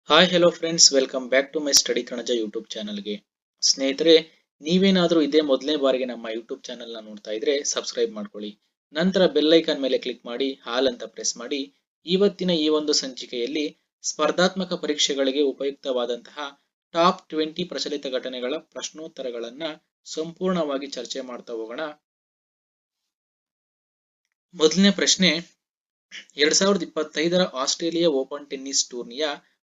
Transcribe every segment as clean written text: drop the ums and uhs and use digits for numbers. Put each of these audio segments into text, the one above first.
Hi hello friends, welcome back to my study Kanaja YouTube ಚಾನಲ್ಗೆ. ಸ್ನೇಹಿತರೆ, ನೀವೇನಾದರೂ ಇದೇ ಮೊದಲನೇ ಬಾರಿಗೆ ನಮ್ಮ ಯೂಟ್ಯೂಬ್ ಚಾನಲ್ನ ನೋಡ್ತಾ ಇದ್ರೆ ಸಬ್ಸ್ಕ್ರೈಬ್ ಮಾಡ್ಕೊಳ್ಳಿ. ನಂತರ ಬೆಲ್ ಐಕಾನ್ ಮೇಲೆ ಕ್ಲಿಕ್ ಮಾಡಿ ಹಾಲ್ ಅಂತ ಪ್ರೆಸ್ ಮಾಡಿ. ಇವತ್ತಿನ ಈ ಒಂದು ಸಂಚಿಕೆಯಲ್ಲಿ ಸ್ಪರ್ಧಾತ್ಮಕ ಪರೀಕ್ಷೆಗಳಿಗೆ ಉಪಯುಕ್ತವಾದಂತಹ ಟಾಪ್ 20 ಪ್ರಚಲಿತ ಘಟನೆಗಳ ಪ್ರಶ್ನೋತ್ತರಗಳನ್ನ ಸಂಪೂರ್ಣವಾಗಿ ಚರ್ಚೆ ಮಾಡ್ತಾ ಹೋಗೋಣ. ಮೊದಲನೇ ಪ್ರಶ್ನೆ, 2025ರ ಆಸ್ಟ್ರೇಲಿಯಾ ಓಪನ್ ಟೆನ್ನಿಸ್ ಟೂರ್ನಿಯ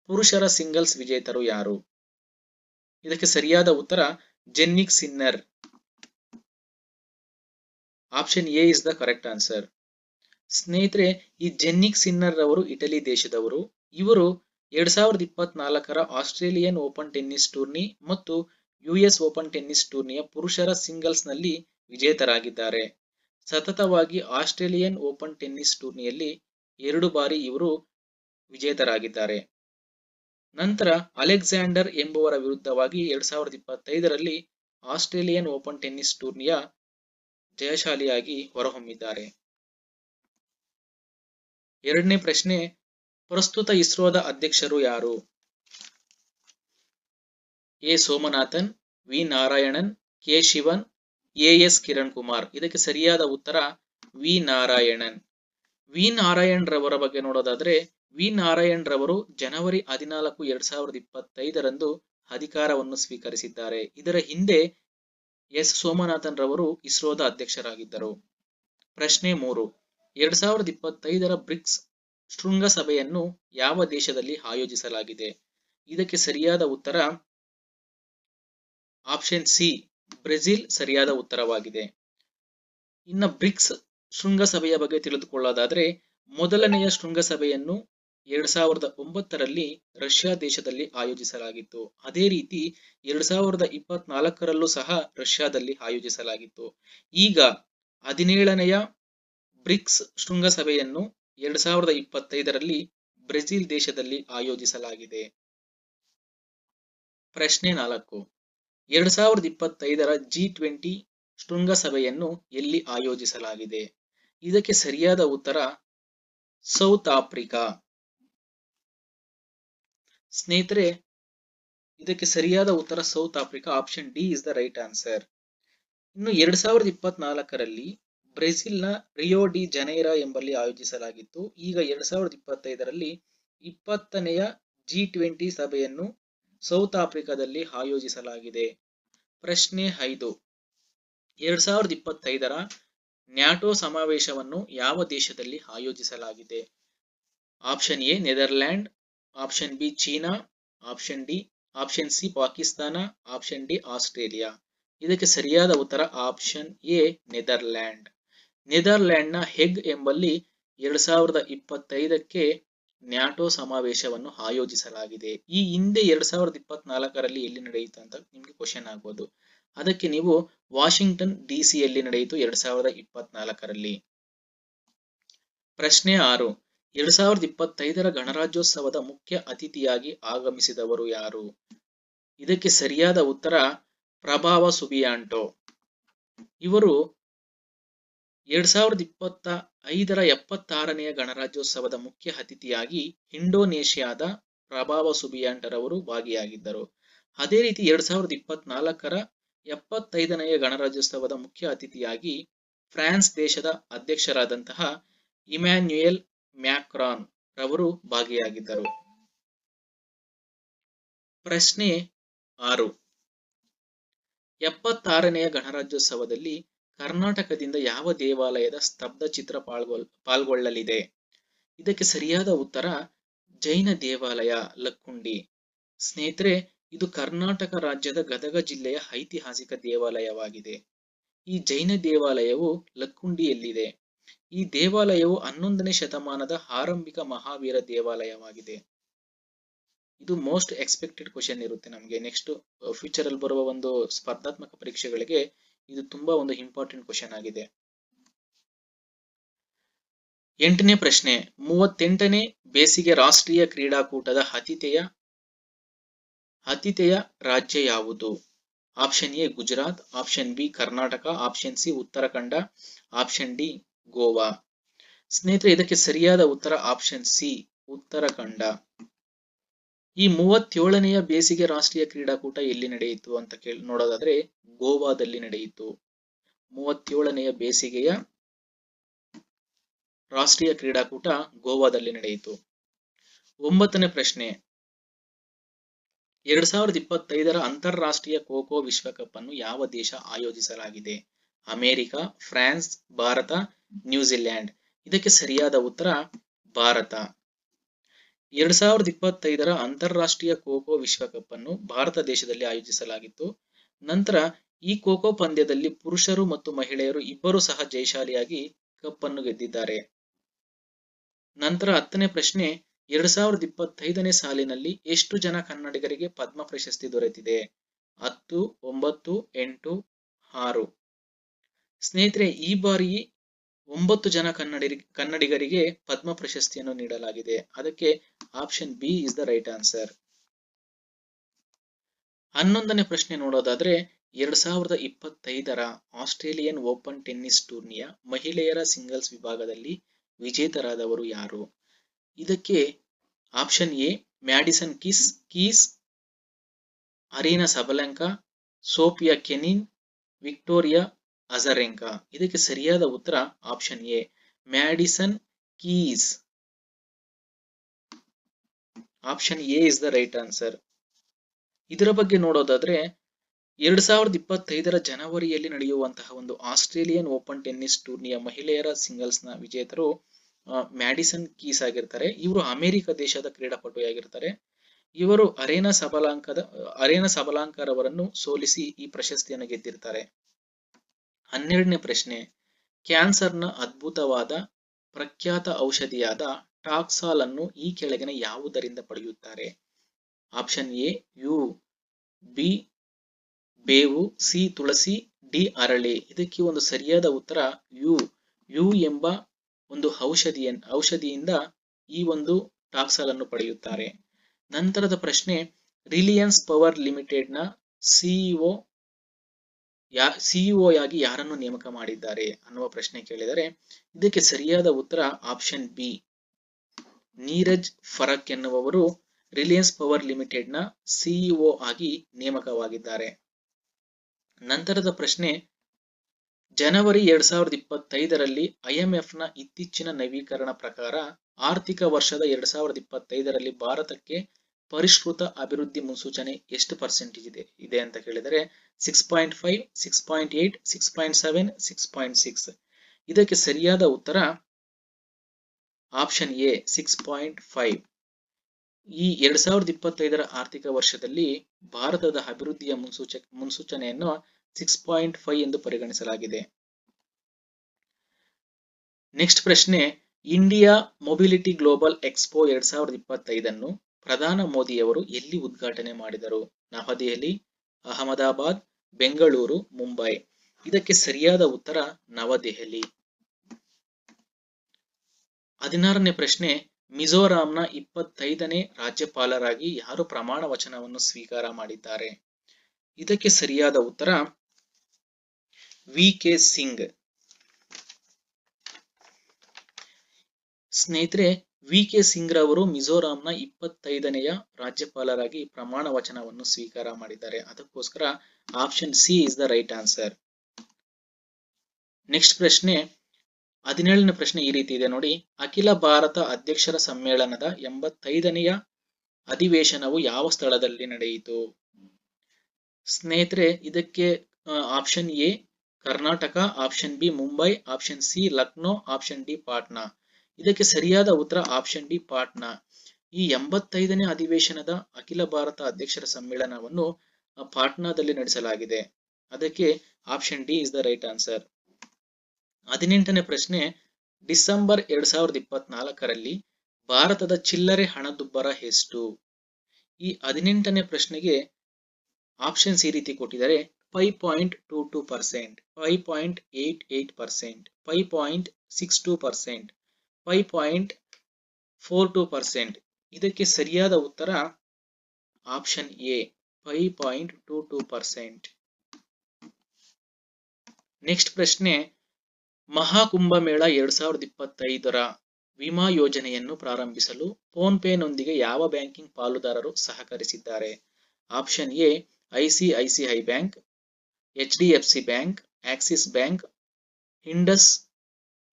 ಪುರುಷರ ಸಿಂಗಲ್ಸ್ ವಿಜೇತರು ಯಾರು? ಇದಕ್ಕೆ ಸರಿಯಾದ ಉತ್ತರ Jannik Sinner. Option A is the correct answer. ಸ್ನೇಹಿತರೆ, ಈ ಜೆನ್ನಿಕ್ ಸಿನ್ನರ್ ಅವರು ಇಟಲಿ ದೇಶದವರು. ಇವರು 2024ರ ಆಸ್ಟ್ರೇಲಿಯನ್ ಓಪನ್ ಟೆನ್ನಿಸ್ ಟೂರ್ನಿ ಮತ್ತು ಯುಎಸ್ ಓಪನ್ ಟೆನ್ನಿಸ್ ಟೂರ್ನಿಯ ಪುರುಷರ ಸಿಂಗಲ್ಸ್ ನಲ್ಲಿ ವಿಜೇತರಾಗಿದ್ದಾರೆ. ಸತತವಾಗಿ ಆಸ್ಟ್ರೇಲಿಯನ್ ಓಪನ್ ಟೆನ್ನಿಸ್ ಟೂರ್ನಿಯಲ್ಲಿ 2 ಬಾರಿ ಇವರು ವಿಜೇತರಾಗಿದ್ದಾರೆ. ನಂತರ ಅಲೆಕ್ಸಾಂಡರ್ ಎಂಬುವರ ವಿರುದ್ಧವಾಗಿ 2025ರಲ್ಲಿ ಆಸ್ಟ್ರೇಲಿಯನ್ ಓಪನ್ ಟೆನ್ನಿಸ್ ಟೂರ್ನಿಯ ಜಯಶಾಲಿಯಾಗಿ ಹೊರಹೊಮ್ಮಿದ್ದಾರೆ. ಎರಡನೇ ಪ್ರಶ್ನೆ, ಪ್ರಸ್ತುತ ಇಸ್ರೋದ ಅಧ್ಯಕ್ಷರು ಯಾರು? A Somanathan, V Narayanan, K Sivan, S Kiran Kumar. ಇದಕ್ಕೆ ಸರಿಯಾದ ಉತ್ತರ ವಿ ನಾರಾಯಣನ್. ವಿ ನಾರಾಯಣ್ ರವರ ಬಗ್ಗೆ ನೋಡೋದಾದ್ರೆ, ವಿ ನಾರಾಯಣ್ ರವರು ಜನವರಿ 14, 2025ರಂದು ಅಧಿಕಾರವನ್ನು ಸ್ವೀಕರಿಸಿದ್ದಾರೆ. ಇದರ ಹಿಂದೆ ಎಸ್ ಸೋಮನಾಥನ್ ರವರು ಇಸ್ರೋದ ಅಧ್ಯಕ್ಷರಾಗಿದ್ದರು. ಪ್ರಶ್ನೆ 3, 2025ರ ಬ್ರಿಕ್ಸ್ ಶೃಂಗಸಭೆಯನ್ನು ಯಾವ ದೇಶದಲ್ಲಿ ಆಯೋಜಿಸಲಾಗಿದೆ? ಇದಕ್ಕೆ ಸರಿಯಾದ ಉತ್ತರ ಆಪ್ಷನ್ ಸಿ, ಬ್ರೆಜಿಲ್ ಸರಿಯಾದ ಉತ್ತರವಾಗಿದೆ. ಇನ್ನ ಬ್ರಿಕ್ಸ್ ಶೃಂಗಸಭೆಯ ಬಗ್ಗೆ ತಿಳಿದುಕೊಳ್ಳೋದಾದ್ರೆ, ಮೊದಲನೆಯ ಶೃಂಗಸಭೆಯನ್ನು 2009ರಲ್ಲಿ ರಷ್ಯಾ ದೇಶದಲ್ಲಿ ಆಯೋಜಿಸಲಾಗಿತ್ತು. ಅದೇ ರೀತಿ 2024ರಲ್ಲೂ ಸಹ ರಷ್ಯಾದಲ್ಲಿ ಆಯೋಜಿಸಲಾಗಿತ್ತು. ಈಗ 17ನೆಯ ಬ್ರಿಕ್ಸ್ ಶೃಂಗಸಭೆಯನ್ನು 2025ರಲ್ಲಿ ಬ್ರೆಜಿಲ್ ದೇಶದಲ್ಲಿ ಆಯೋಜಿಸಲಾಗಿದೆ. ಪ್ರಶ್ನೆ 4, 2025ರ G20 ಶೃಂಗಸಭೆಯನ್ನು ಎಲ್ಲಿ ಆಯೋಜಿಸಲಾಗಿದೆ? ಇದಕ್ಕೆ ಸರಿಯಾದ ಉತ್ತರ ಸೌತ್ ಆಫ್ರಿಕಾ. ಸ್ನೇಹಿತರೆ, ಇದಕ್ಕೆ ಸರಿಯಾದ ಉತ್ತರ south Africa. Option D is the right answer. ಇನ್ನು 2024ರಲ್ಲಿ ಬ್ರೆಜಿಲ್ನ ರಿಯೋ ಡಿ ಜನೈರಾ ಎಂಬಲ್ಲಿ ಆಯೋಜಿಸಲಾಗಿತ್ತು. ಈಗ 2025ರಲ್ಲಿ 20ನೆಯ G20 ಸಭೆಯನ್ನು ಸೌತ್ ಆಫ್ರಿಕಾದಲ್ಲಿ ಆಯೋಜಿಸಲಾಗಿದೆ. ಪ್ರಶ್ನೆ 5, 2025ರ ನ್ಯಾಟೋ ಸಮಾವೇಶವನ್ನು ಯಾವ ದೇಶದಲ್ಲಿ ಆಯೋಜಿಸಲಾಗಿದೆ? Option A Netherland, option B China, option C Pakistan, option D Australia. ಇದಕ್ಕೆ ಸರಿಯಾದ ಉತ್ತರ ಆಪ್ಷನ್ ಎ ನೆದರ್ಲ್ಯಾಂಡ್. ನೆದರ್ಲ್ಯಾಂಡ್ನ ಹೆಗ್ ಎಂಬಲ್ಲಿ 2025ಕ್ಕೆ ನ್ಯಾಟೋ ಸಮಾವೇಶವನ್ನು ಆಯೋಜಿಸಲಾಗಿದೆ. ಈ ಹಿಂದೆ 2024ರಲ್ಲಿ ಎಲ್ಲಿ ನಡೆಯಿತು ಅಂತ ನಿಮ್ಗೆ ಕ್ವಶನ್ ಆಗ್ಬೋದು. ಅದಕ್ಕೆ ನೀವು ವಾಷಿಂಗ್ಟನ್ DC ಯಲ್ಲಿ ನಡೆಯಿತು 2024ರಲ್ಲಿ. ಪ್ರಶ್ನೆ 6, 2025ರ ಗಣರಾಜ್ಯೋತ್ಸವದ ಮುಖ್ಯ ಅತಿಥಿಯಾಗಿ ಆಗಮಿಸಿದವರು ಯಾರು? ಇದಕ್ಕೆ ಸರಿಯಾದ ಉತ್ತರ ಪ್ರಭಾವ ಸುಬಿಯಾಂಟೋ. ಇವರು 2025ರ 76ನೆಯ ಗಣರಾಜ್ಯೋತ್ಸವದ ಮುಖ್ಯ ಅತಿಥಿಯಾಗಿ ಇಂಡೋನೇಷ್ಯಾದ ಪ್ರಭಾವ ಸುಬಿಯಾಂಟರವರು ಭಾಗಿಯಾಗಿದ್ದರು. ಅದೇ ರೀತಿ 2024ರ 75ನೆಯ ಗಣರಾಜ್ಯೋತ್ಸವದ ಮುಖ್ಯ ಅತಿಥಿಯಾಗಿ ಫ್ರಾನ್ಸ್ ದೇಶದ ಅಧ್ಯಕ್ಷರಾದಂತಹ ಇಮ್ಯಾನ್ಯುಯಲ್ ಮ್ಯಾಕ್ರಾನ್ ರವರು ಭಾಗಿಯಾಗಿದ್ದರು. ಪ್ರಶ್ನೆ 6, 76ನೆಯ ಗಣರಾಜ್ಯೋತ್ಸವದಲ್ಲಿ ಕರ್ನಾಟಕದಿಂದ ಯಾವ ದೇವಾಲಯದ ಸ್ತಬ್ಧ ಚಿತ್ರ ಪಾಲ್ಗೊಳ್ಳಲಿದೆ? ಇದಕ್ಕೆ ಸರಿಯಾದ ಉತ್ತರ ಜೈನ ದೇವಾಲಯ ಲಕ್ಕುಂಡಿ. ಸ್ನೇಹಿತರೆ, ಇದು ಕರ್ನಾಟಕ ರಾಜ್ಯದ ಗದಗ ಜಿಲ್ಲೆಯ ಐತಿಹಾಸಿಕ ದೇವಾಲಯವಾಗಿದೆ. ಈ ಜೈನ ದೇವಾಲಯವು ಲಕ್ಕುಂಡಿಯಲ್ಲಿದೆ. ಈ ದೇವಾಲಯವು 11ನೇ ಶತಮಾನದ ಆರಂಭಿಕ ಮಹಾವೀರ ದೇವಾಲಯವಾಗಿದೆ. ಇದು ಮೋಸ್ಟ್ ಎಕ್ಸ್ಪೆಕ್ಟೆಡ್ ಕ್ವಶನ್ ಇರುತ್ತೆ ನಮಗೆ ನೆಕ್ಸ್ಟ್ ಫ್ಯೂಚರ್ ಅಲ್ಲಿ ಬರುವ ಒಂದು ಸ್ಪರ್ಧಾತ್ಮಕ ಪರೀಕ್ಷೆಗಳಿಗೆ ಇದು ತುಂಬಾ ಒಂದು ಇಂಪಾರ್ಟೆಂಟ್ ಕ್ವಶನ್ ಆಗಿದೆ. 8ನೇ ಪ್ರಶ್ನೆ, 38ನೇ ಬೇಸಿಗೆ ರಾಷ್ಟ್ರೀಯ ಕ್ರೀಡಾಕೂಟದ ಆತಿಥೇಯ ರಾಜ್ಯ ಯಾವುದು? Option A Gujarat, option B Karnataka, option C Uttarakhand, option D Goa. ಸ್ನೇಹಿತರೆ, ಇದಕ್ಕೆ ಸರಿಯಾದ ಉತ್ತರ ಆಪ್ಷನ್ ಸಿ ಉತ್ತರಾಖಂಡ. ಈ 37ನೆಯ ಬೇಸಿಗೆ ರಾಷ್ಟ್ರೀಯ ಕ್ರೀಡಾಕೂಟ ಎಲ್ಲಿ ನಡೆಯಿತು ಅಂತ ನೋಡೋದಾದ್ರೆ ಗೋವಾದಲ್ಲಿ ನಡೆಯಿತು. 37ನೆಯ ಬೇಸಿಗೆಯ ರಾಷ್ಟ್ರೀಯ ಕ್ರೀಡಾಕೂಟ ಗೋವಾದಲ್ಲಿ ನಡೆಯಿತು. 9ನೇ ಪ್ರಶ್ನೆ, 2025ರ ಅಂತಾರಾಷ್ಟ್ರೀಯ ಖೋ ಖೋ ವಿಶ್ವಕಪ್ ಅನ್ನು ಯಾವ ದೇಶ ಆಯೋಜಿಸಲಾಗಿದೆ? America, France, Bharat, New Zealand. ಇದಕ್ಕೆ ಸರಿಯಾದ ಉತ್ತರ ಭಾರತ. 2025ರ ಅಂತಾರಾಷ್ಟ್ರೀಯ ಖೋ ಖೋ ವಿಶ್ವಕಪ್ ಅನ್ನು ಭಾರತ ದೇಶದಲ್ಲಿ ಆಯೋಜಿಸಲಾಗಿತ್ತು. ನಂತರ ಈ ಖೋ ಖೋ ಪಂದ್ಯದಲ್ಲಿ ಪುರುಷರು ಮತ್ತು ಮಹಿಳೆಯರು ಇಬ್ಬರು ಸಹ ಜಯಶಾಲಿಯಾಗಿ ಕಪ್ ಅನ್ನು ಗೆದ್ದಿದ್ದಾರೆ. ನಂತರ 10ನೇ ಪ್ರಶ್ನೆ, 2025ನೇ ಸಾಲಿನಲ್ಲಿ ಎಷ್ಟು ಜನ ಕನ್ನಡಿಗರಿಗೆ ಪದ್ಮ ಪ್ರಶಸ್ತಿ ದೊರೆತಿದೆ? 10, 9, 8, 6. ಸ್ನೇಹಿತರೆ, ಈ ಬಾರಿ 9 ಜನ ಕನ್ನಡಿಗರಿಗೆ ಪದ್ಮ ಪ್ರಶಸ್ತಿಯನ್ನು ನೀಡಲಾಗಿದೆ. ಅದಕ್ಕೆ option B is the right answer. 11ನೇ ಪ್ರಶ್ನೆ ನೋಡೋದಾದ್ರೆ 2025ರ ಆಸ್ಟ್ರೇಲಿಯನ್ ಓಪನ್ ಟೆನ್ನಿಸ್ ಟೂರ್ನಿಯ ಮಹಿಳೆಯರ ಸಿಂಗಲ್ಸ್ ವಿಭಾಗದಲ್ಲಿ ವಿಜೇತರಾದವರು ಯಾರು? ಇದಕ್ಕೆ option A Madison Keys, Aryna Sabalenka, Sofia Kenin, Victoria Azarenka. ಇದಕ್ಕೆ ಸರಿಯಾದ ಉತ್ತರ option A Madison Keys. Option A is the right answer. ಇದರ ಬಗ್ಗೆ ನೋಡೋದಾದ್ರೆ 2025ರ ಜನವರಿಯಲ್ಲಿ ನಡೆಯುವಂತಹ ಒಂದು ಆಸ್ಟ್ರೇಲಿಯನ್ ಓಪನ್ ಟೆನ್ನಿಸ್ ಟೂರ್ನಿಯ ಮಹಿಳೆಯರ ಸಿಂಗಲ್ಸ್ ನ ವಿಜೇತರು ಮ್ಯಾಡಿಸನ್ ಕೀಸ್ ಆಗಿರ್ತಾರೆ. ಇವರು ಅಮೆರಿಕ ದೇಶದ ಕ್ರೀಡಾಪಟು ಆಗಿರ್ತಾರೆ. ಇವರು ಅರೇನಾ ಸಬಲಾಂಕರ್ ಅವರನ್ನು ಸೋಲಿಸಿ ಈ ಪ್ರಶಸ್ತಿಯನ್ನು ಗೆದ್ದಿರ್ತಾರೆ. 12ನೇ ಪ್ರಶ್ನೆ, ಕ್ಯಾನ್ಸರ್ನ ಅದ್ಭುತವಾದ ಪ್ರಖ್ಯಾತ ಔಷಧಿಯಾದ ಟಾಕ್ಸಾಲ್ ಅನ್ನು ಈ ಕೆಳಗಿನ ಯಾವುದರಿಂದ ಪಡೆಯುತ್ತಾರೆ? ಆಪ್ಷನ್ ಎ ಯು, ಬಿ ಬೇವು, ಸಿ ತುಳಸಿ, ಡಿ ಅರಳಿ. ಇದಕ್ಕೆ ಒಂದು ಸರಿಯಾದ ಉತ್ತರ ಯು ಎಂಬ ಒಂದು ಔಷಧಿಯಿಂದ ಈ ಒಂದು ಟಾಕ್ಸಾಲ್ ಅನ್ನು ಪಡೆಯುತ್ತಾರೆ. ನಂತರದ ಪ್ರಶ್ನೆ, ರಿಲಯನ್ಸ್ ಪವರ್ ಲಿಮಿಟೆಡ್ ನ ಸಿಇಒ ಯಾಗಿ ಯಾರನ್ನು ನೇಮಕ ಮಾಡಿದ್ದಾರೆ ಅನ್ನುವ ಪ್ರಶ್ನೆ ಕೇಳಿದರೆ ಇದಕ್ಕೆ ಸರಿಯಾದ ಉತ್ತರ ಆಪ್ಷನ್ ಬಿ ನೀರಜ್ ಫರಕ್ ಎನ್ನುವವರು ರಿಲಯನ್ಸ್ ಪವರ್ ಲಿಮಿಟೆಡ್ ನ ಸಿಇಒ ಆಗಿ ನೇಮಕವಾಗಿದ್ದಾರೆ. ನಂತರದ ಪ್ರಶ್ನೆ, ಜನವರಿ 2025ರಲ್ಲಿ IMF ನ ಇತ್ತೀಚಿನ ನವೀಕರಣ ಪ್ರಕಾರ ಆರ್ಥಿಕ ವರ್ಷದ 2025ರಲ್ಲಿ ಭಾರತಕ್ಕೆ ಪರಿಷ್ಕೃತ ಅಭಿವೃದ್ಧಿ ಮುನ್ಸೂಚನೆ ಎಷ್ಟು % ಇದೆ ಅಂತ ಕೇಳಿದರೆ 6.5, 6.8, 6.7, 6.6. ಇದಕ್ಕೆ ಸರಿಯಾದ ಉತ್ತರ ಆಪ್ಷನ್ ಎ 6.5. ಈ 2025ರ ಆರ್ಥಿಕ ವರ್ಷದಲ್ಲಿ ಭಾರತದ ಅಭಿವೃದ್ಧಿಯ ಮುನ್ಸೂಚನೆಯನ್ನು 6.5 ಎಂದು ಪರಿಗಣಿಸಲಾಗಿದೆ. ನೆಕ್ಸ್ಟ್ ಪ್ರಶ್ನೆ, ಇಂಡಿಯಾ ಮೊಬಿಲಿಟಿ ಗ್ಲೋಬಲ್ ಎಕ್ಸ್ಪೋ 2025 ಪ್ರಧಾನ ಮೋದಿಯವರು ಎಲ್ಲಿ ಉದ್ಘಾಟನೆ ಮಾಡಿದರು? ನವದೆಹಲಿ, ಅಹಮದಾಬಾದ್, ಬೆಂಗಳೂರು, ಮುಂಬೈ. ಇದಕ್ಕೆ ಸರಿಯಾದ ಉತ್ತರ ನವದೆಹಲಿ. 16ನೇ ಪ್ರಶ್ನೆ, ಮಿಜೋರಾಂನ 25ನೇ ರಾಜ್ಯಪಾಲರಾಗಿ ಯಾರು ಪ್ರಮಾಣ ವಚನವನ್ನು ಸ್ವೀಕಾರ ಮಾಡಿದ್ದಾರೆ? ಇದಕ್ಕೆ ಸರಿಯಾದ ಉತ್ತರ ವಿ.ಕೆ. ಸಿಂಗ್. ಸ್ನೇಹಿತರೆ, ವಿ.ಕೆ. ಸಿಂಗ್ ರವರು ಮಿಜೋರಾಂನ 25ನೇಯ ರಾಜ್ಯಪಾಲರಾಗಿ ಪ್ರಮಾಣ ವಚನವನ್ನು ಸ್ವೀಕಾರ ಮಾಡಿದ್ದಾರೆ. ಅದಕ್ಕೋಸ್ಕರ option C is the right answer. Next ಪ್ರಶ್ನೆ, 17ನೇ ಪ್ರಶ್ನೆ ಈ ರೀತಿ ಇದೆ ನೋಡಿ. ಅಖಿಲ ಭಾರತ ಅಧ್ಯಕ್ಷರ ಸಮ್ಮೇಳನದ 85ನೇಯ ಅಧಿವೇಶನವು ಯಾವ ಸ್ಥಳದಲ್ಲಿ ನಡೆಯಿತು? ಸ್ನೇಹಿತರೆ, ಇದಕ್ಕೆ option A Karnataka, option B Mumbai, option C Lucknow, option D Patna. ಇದಕ್ಕೆ ಸರಿಯಾದ ಉತ್ತರ ಆಪ್ಷನ್ ಡಿ ಪಾಟ್ನಾ. ಈ 85ನೇ ಅಧಿವೇಶನದ ಅಖಿಲ ಭಾರತ ಅಧ್ಯಕ್ಷರ ಸಮ್ಮೇಳನವನ್ನು ಪಾಟ್ನಾದಲ್ಲಿ ನಡೆಸಲಾಗಿದೆ. ಅದಕ್ಕೆ option D is the right answer. 18ನೇ ಪ್ರಶ್ನೆ, ಡಿಸೆಂಬರ್ 2024ರಲ್ಲಿ ಭಾರತದ ಚಿಲ್ಲರೆ ಹಣದುಬ್ಬರ ಎಷ್ಟು? ಈ 18ನೇ ಪ್ರಶ್ನೆಗೆ ಆಪ್ಷನ್ಸ್ ಈ ರೀತಿ ಕೊಟ್ಟಿದ್ದಾರೆ: 5.22%, 5.88%, 5.62%, 5.42%. ಇದಕ್ಕೆ ಸರಿಯಾದ ಉತ್ತರ ಆಪ್ಷನ್ ಎ 5.22%. ನೆಕ್ಸ್ಟ್ ಪ್ರಶ್ನೆ, ಮಹಾಕುಂಭಮೇಳ 2025ರ ವಿಮಾ ಯೋಜನೆಯನ್ನು ಪ್ರಾರಂಭಿಸಲು ಫೋನ್ ಪೇನೊಂದಿಗೆ ಯಾವ ಬ್ಯಾಂಕಿಂಗ್ ಪಾಲುದಾರರು ಸಹಕರಿಸಿದ್ದಾರೆ? Option A ICICI bank, HDFC bank, Axis bank, Indus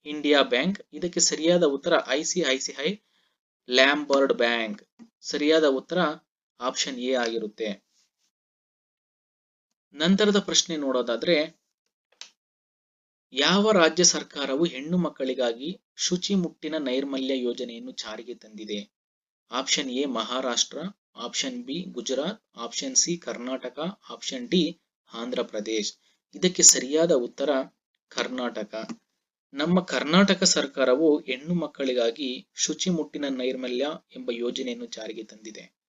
India bank. ಇದಕ್ಕೆ ಸರಿಯಾದ ಉತ್ತರ ಐಸಿಐಸಿಐ ಲ್ಯಾಂಬರ್ಡ್ ಬ್ಯಾಂಕ್. ಸರಿಯಾದ ಉತ್ತರ ಆಪ್ಷನ್ ಎ ಆಗಿರುತ್ತೆ. ನಂತರದ ಪ್ರಶ್ನೆ ನೋಡೋದಾದ್ರೆ, ಯಾವ ರಾಜ್ಯ ಸರ್ಕಾರವು ಹೆಣ್ಣು ಮಕ್ಕಳಿಗಾಗಿ ಶುಚಿ ಮುಟ್ಟಿನ ನೈರ್ಮಲ್ಯ ಯೋಜನೆಯನ್ನು ಜಾರಿಗೆ ತಂದಿದೆ? Option A Maharashtra, option B Gujarat, option C Karnataka, option D Andhra Pradesh. ಇದಕ್ಕೆ ಸರಿಯಾದ ಉತ್ತರ ಕರ್ನಾಟಕ. ನಮ್ಮ ಕರ್ನಾಟಕ ಸರ್ಕಾರವು ಹೆಣ್ಣು ಮಕ್ಕಳಿಗಾಗಿ ಶುಚಿ ಮುಟ್ಟಿನ ನೈರ್ಮಲ್ಯ ಎಂಬ ಯೋಜನೆಯನ್ನು ಜಾರಿಗೆ ತಂದಿದೆ.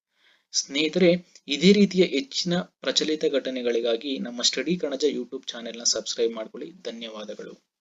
ಸ್ನೇಹಿತರೆ, ಇದೇ ರೀತಿಯ ಹೆಚ್ಚಿನ ಪ್ರಚಲಿತ ಘಟನೆಗಳಿಗಾಗಿ ನಮ್ಮ ಸ್ಟಡಿ ಕಣಜ ಯೂಟ್ಯೂಬ್ ಚಾನೆಲ್ನ ಸಬ್ಸ್ಕ್ರೈಬ್ ಮಾಡ್ಕೊಳ್ಳಿ. ಧನ್ಯವಾದಗಳು.